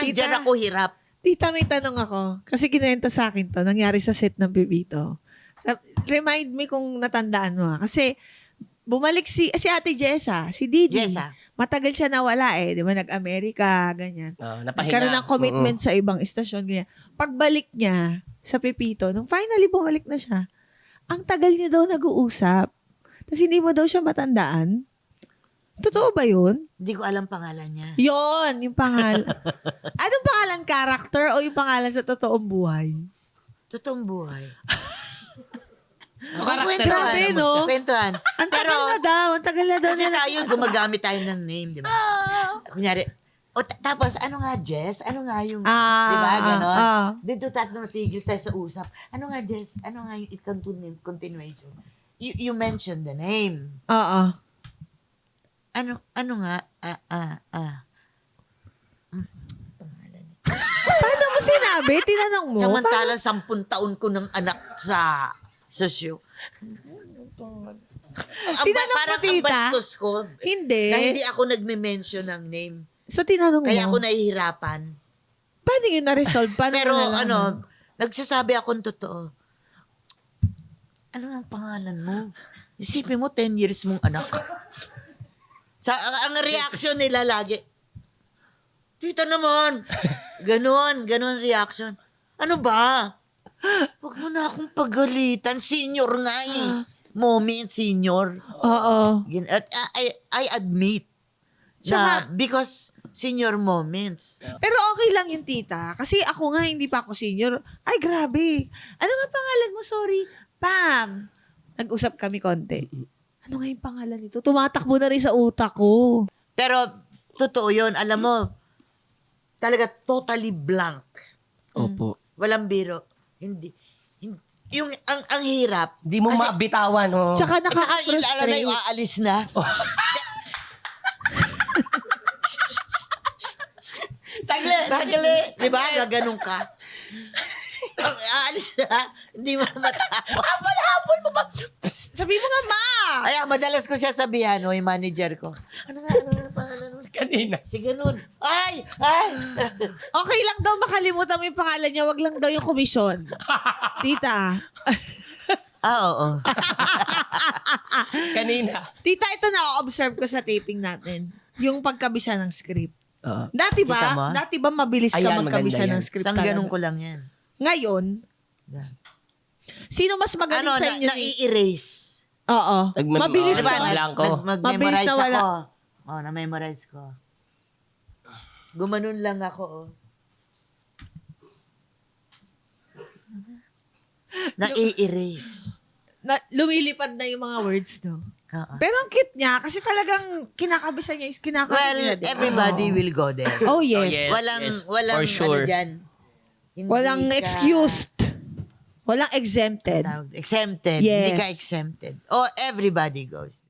Diyan ako hirap. Tita, may tanong ako. Kasi kinwento sa akin to. Nangyari sa set ng Pipito. Remind me kung natandaan mo. Kasi bumalik si Ate Jessa, si Didi. Jessa. Matagal siya nawala eh. Di ba? Nag-Amerika, ganyan. Napahinga. Nagkaroon ng commitment sa ibang istasyon, ganyan. Pagbalik niya sa Pipito, nung finally bumalik na siya, ang tagal niya daw nag-uusap. Tapos hindi mo daw siya matandaan. Totoo ba yun? Hindi ko alam pangalan niya. Yon, yung pangalan. Anong pangalan? Character o yung pangalan sa totoong buhay? Totoong buhay. So, karakter Grabe, no? Kwentuhan. Ang tagal na daw. Ang tagal na daw. Kasi tayo, gumagamit tayo ng name, di ba? Kunyari, tapos, ano nga, Jess? Ano nga yung, di ba, ganon? Dito tayo natigil tayo sa usap. Ano nga, Jess? Ano nga yung continuation? You mentioned the name. Oo. Ano nga? Paano mo sinabi? Tinanong mo? Samantala, 10 taon ko ng anak sa show. Tinanong mo, parang tita? ang bastos ko. Hindi. Na hindi ako nagme-mention ng name. So, tinanong Kaya mo? ako nahihirapan. Paano yun na-resolve? Paano Pero mo nalaman? nagsasabi akong totoo. Ano ang pangalan mo? Isipin mo, 10 years mong anak. Ang reaction nila lagi, tita naman. Ganon reaction. Ano ba? Huwag mo na akong pagalitan. Senior nga eh. Mommy and senior. Oo. At I admit na because senior moments. Pero okay lang yung tita. Kasi ako nga, hindi pa ako senior. Ay, grabe. Ano nga pangalan mo? Sorry. Pam. Nag-usap kami konti. Ano nga yung pangalan nito? Tumatakbo na rin sa utak ko. Pero totoo yun. Alam mo, talaga totally blank. Opo. Walang biro. Hindi. Yung ang hirap. Di mo Kasi- mabitawan. Oh. Tsaka At saka alam na nakaka-frustrate. yung aalis na. Sagli. Di ba? Gaganong ka. Ang aalis na. Hindi mo matawa. Habol mo ba? Sabi mo nga, ma! Ay, madalas ko siya sabihan, yung manager ko. Ano nga pangalan mo? Kanina. Si ganun. Ay! Okay lang daw makalimutan mo yung pangalan niya. Wag lang daw yung komisyon. Tita. Oo. Kanina. Tita, ito na-observe ko sa taping natin. Yung pagkabisa ng script. Dati Kita mo? ba? Dati ba mabilis ka Ayan, magkabisa maganda ng yan. script? Isang talaga? ganun ko lang yan. Ngayon, Yan. sino mas magaling Ano, sa inyo? na-i-erase. Oo. Mabilis Diba, ba? blanco. Mag-memorize Mabilis na wala. ako. Na-memorize ko. Gumanon lang ako, Na-i-erase. Lumilipad na yung mga words, no? Oo. Pero ang cute niya, kasi talagang kinakabisa niya is kinakabisa Well, niya. Diba? everybody will go there. Oh, yes. yes. Walang For sure. ano dyan. Hindi Walang ka excused. Walang exempted. Exempted. Yes. Hindi ka exempted. Oh, everybody goes.